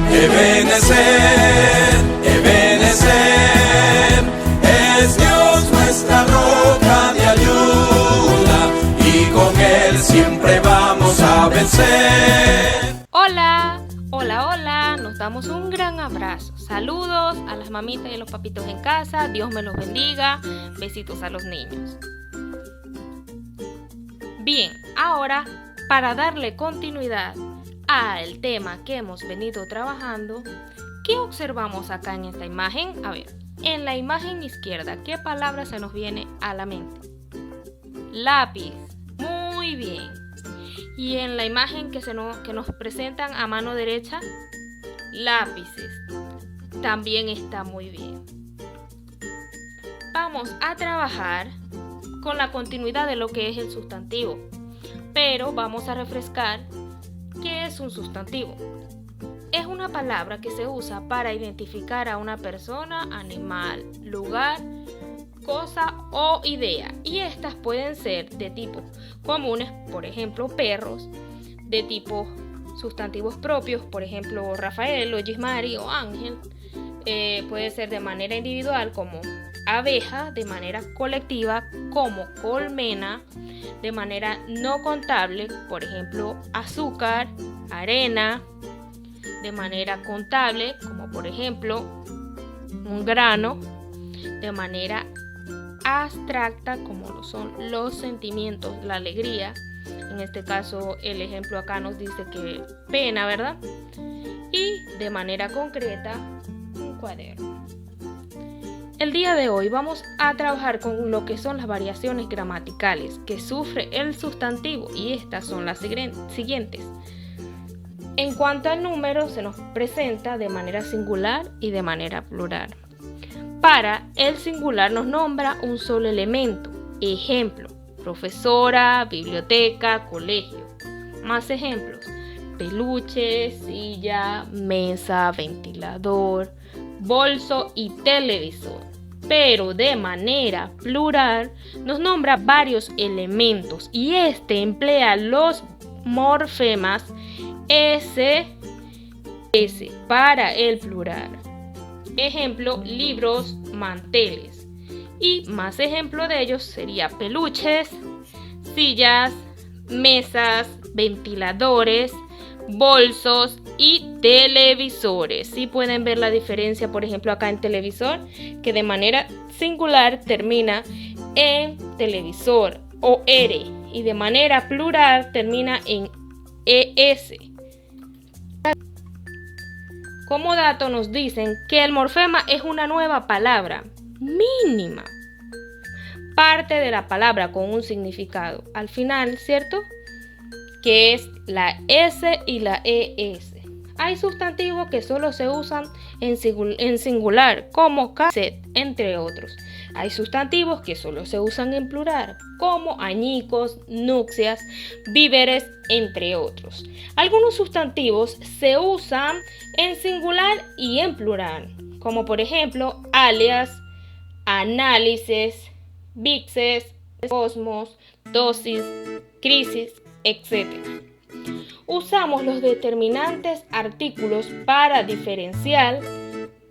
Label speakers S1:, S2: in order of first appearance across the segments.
S1: Ebenecer, Ebenecer, es Dios nuestra roca de ayuda, y con Él siempre vamos a vencer.
S2: Hola, hola, hola, nos damos un gran abrazo. Saludos a las mamitas y a los papitos en casa, Dios me los bendiga, besitos a los niños. Bien, ahora para darle continuidad al tema que hemos venido trabajando, ¿qué observamos acá en esta imagen? A ver, en la imagen izquierda, ¿qué palabra se nos viene a la mente? Lápiz, muy bien. Y en la imagen que nos presentan a mano derecha, lápices, también está muy bien. Vamos a trabajar con la continuidad de lo que es el sustantivo, pero vamos a refrescar qué es un sustantivo. Es una palabra que se usa para identificar a una persona, animal, lugar, cosa o idea, y estas pueden ser de tipo comunes, por ejemplo perros, de tipo sustantivos propios, por ejemplo Rafael o Gismari o Ángel, puede ser de manera individual como abeja, de manera colectiva como colmena, de manera no contable, por ejemplo azúcar, arena, de manera contable como por ejemplo un grano, de manera abstracta como lo son los sentimientos, la alegría. En este caso el ejemplo acá nos dice que pena, ¿verdad? Y de manera concreta un cuaderno. El día de hoy vamos a trabajar con lo que son las variaciones gramaticales que sufre el sustantivo, y estas son las siguientes. En cuanto al número, se nos presenta de manera singular y de manera plural. Para el singular nos nombra un solo elemento. Ejemplo, profesora, biblioteca, colegio. Más ejemplos: peluche, silla, mesa, ventilador, bolso y televisor. Pero de manera plural nos nombra varios elementos, y emplea los morfemas S, S para el plural. Ejemplo, libros, manteles. Y más ejemplo de ellos sería peluches, sillas, mesas, ventiladores, bolsos y televisores. Si pueden ver la diferencia, por ejemplo, acá en televisor, que de manera singular termina en televisor o R, y de manera plural termina en ES. Como dato nos dicen que el morfema es una nueva palabra mínima, parte de la palabra con un significado al final, ¿cierto? Que es la S y la ES. Hay sustantivos que solo se usan en singular, como cassette, entre otros. Hay sustantivos que solo se usan en plural, como añicos, nupcias, víveres, entre otros. Algunos sustantivos se usan en singular y en plural, como por ejemplo alias, análisis, vixes, cosmos, dosis, crisis, etc. Usamos los determinantes artículos para diferenciar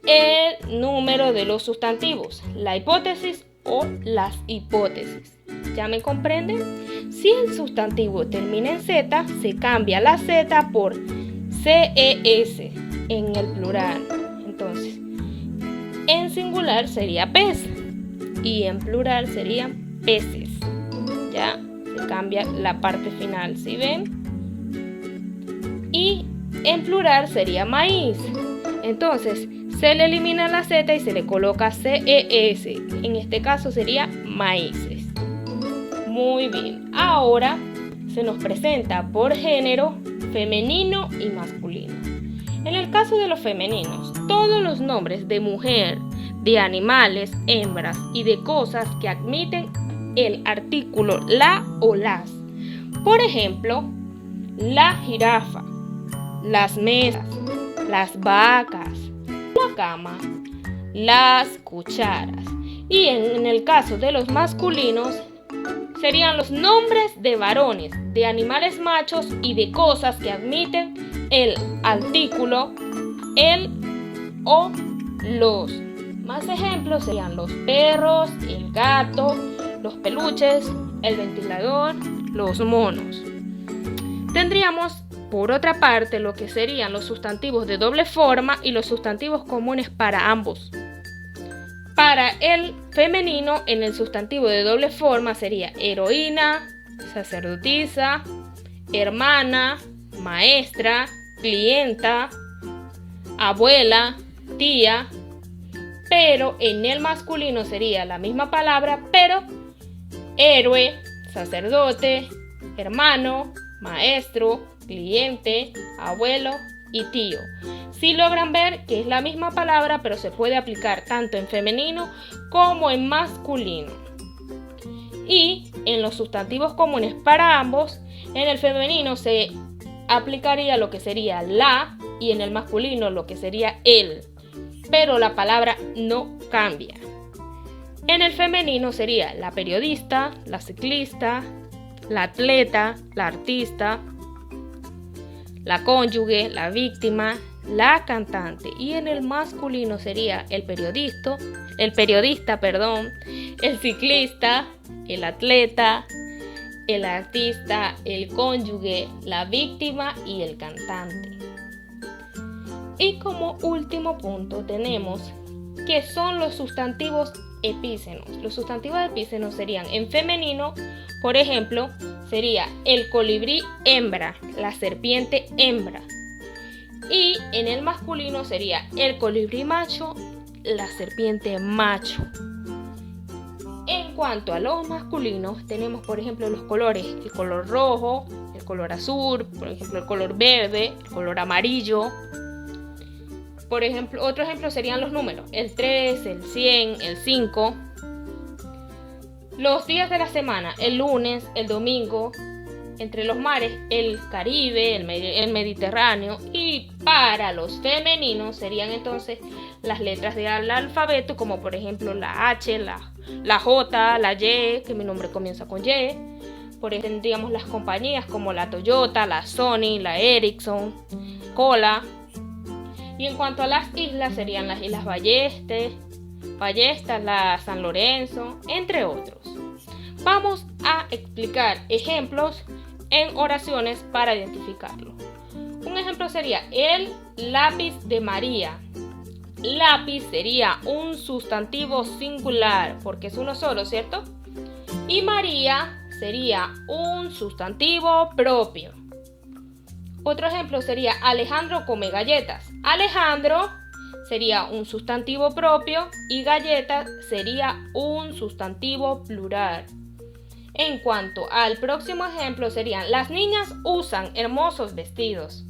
S2: el número de los sustantivos, la hipótesis o las hipótesis. ¿Ya me comprenden? Si el sustantivo termina en Z, se cambia la Z por CES en el plural. Entonces, en singular sería pez y en plural serían peces. Ya se cambia la parte final, ¿sí ven? Y en plural sería maíz. Entonces se le elimina la Z y se le coloca CES. En este caso sería maíces. Muy bien. Ahora se nos presenta por género femenino y masculino. En el caso de los femeninos, todos los nombres de mujer, de animales, hembras y de cosas que admiten el artículo la o las. Por ejemplo, la jirafa, las mesas, las vacas, la cama, las cucharas. Y en el caso de los masculinos, serían los nombres de varones, de animales machos y de cosas que admiten el artículo el o los. Más ejemplos serían los perros, el gato, los peluches, el ventilador, los monos. Tendríamos por otra parte lo que serían los sustantivos de doble forma y los sustantivos comunes para ambos. Para el femenino, en el sustantivo de doble forma sería heroína, sacerdotisa, hermana, maestra, clienta, abuela, tía. Pero en el masculino sería la misma palabra, pero héroe, sacerdote, hermano, maestro, cliente, abuelo y tío. Sí logran ver que es la misma palabra, pero se puede aplicar tanto en femenino como en masculino. Y en los sustantivos comunes para ambos, en el femenino se aplicaría lo que sería la y en el masculino lo que sería el, pero la palabra no cambia. En el femenino sería la periodista, la ciclista, la atleta, la artista, la cónyuge, la víctima, la cantante. Y en el masculino sería el periodista, el ciclista, el atleta, el artista, el cónyuge, la víctima y el cantante. Y como último punto tenemos que son los sustantivos epícenos. Los sustantivos epícenos serían en femenino, por ejemplo, sería el colibrí hembra, la serpiente hembra. Y en el masculino sería el colibrí macho, la serpiente macho. En cuanto a los masculinos, tenemos por ejemplo los colores, el color rojo, el color azul, por ejemplo el color verde, el color amarillo. Por ejemplo, otro ejemplo serían los números, el 3, el 100, el 5. Los días de la semana, el lunes, el domingo. Entre los mares, el Caribe, el Mediterráneo. Y para los femeninos serían entonces las letras del alfabeto, como por ejemplo la H, la J, la Y, que mi nombre comienza con Y. Por ejemplo, tendríamos las compañías como la Toyota, la Sony, la Ericsson, Cola. Y en cuanto a las islas, serían las Islas Ballestas, la San Lorenzo, entre otros. Vamos a explicar ejemplos en oraciones para identificarlo. Un ejemplo sería el lápiz de María. Lápiz sería un sustantivo singular, porque es uno solo, ¿cierto? Y María sería un sustantivo propio. Otro ejemplo sería Alejandro come galletas. Alejandro sería un sustantivo propio y galletas sería un sustantivo plural. En cuanto al próximo ejemplo serían las niñas usan hermosos vestidos.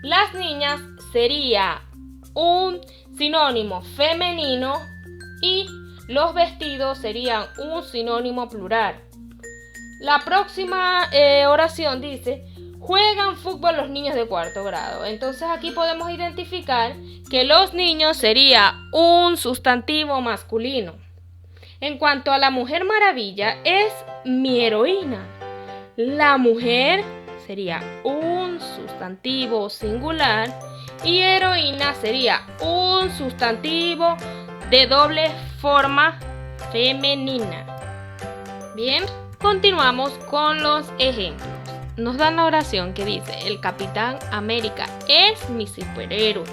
S2: Las niñas sería un sinónimo femenino y los vestidos serían un sinónimo plural. La próxima oración dice: juegan fútbol los niños de cuarto grado. Entonces aquí podemos identificar que los niños sería un sustantivo masculino. En cuanto a la Mujer Maravilla, es mi heroína. La mujer sería un sustantivo singular y heroína sería un sustantivo de doble forma femenina. Bien, continuamos con los ejemplos. Nos dan la oración que dice: el Capitán América es mi superhéroe.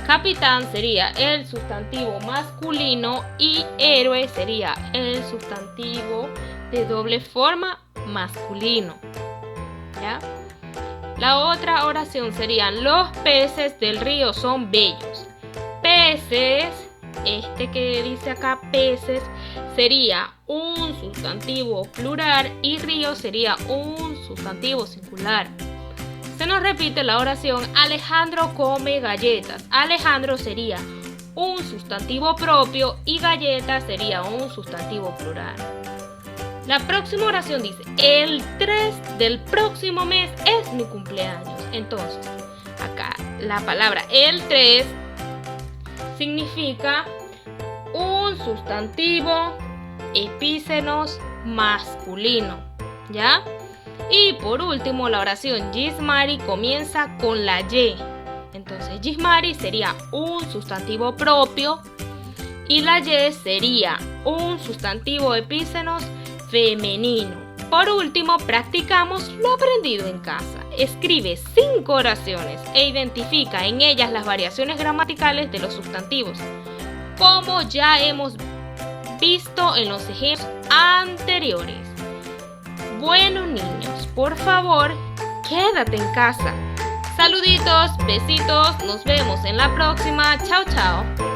S2: Capitán sería el sustantivo masculino y héroe sería el sustantivo de doble forma masculino. ¿Ya? La otra oración serían: los peces del río son bellos. Peces, este que dice acá peces, sería un sustantivo plural y río sería un sustantivo singular. Se nos repite la oración: Alejandro come galletas. Alejandro sería un sustantivo propio y galletas sería un sustantivo plural. La próxima oración dice: el 3 del próximo mes es mi cumpleaños. Entonces, acá la palabra el 3 significa un sustantivo epícenos masculino, ¿ya? Y por último, la oración Gismari comienza con la Y. Entonces Yismari sería un sustantivo propio y la Yes sería un sustantivo epísenos femenino. Por último, practicamos lo aprendido en casa. Escribe 5 oraciones e identifica en ellas las variaciones gramaticales de los sustantivos, como ya hemos visto en los ejemplos anteriores. Bueno, niños, por favor, quédate en casa. Saluditos, besitos, nos vemos en la próxima. Chao, chao.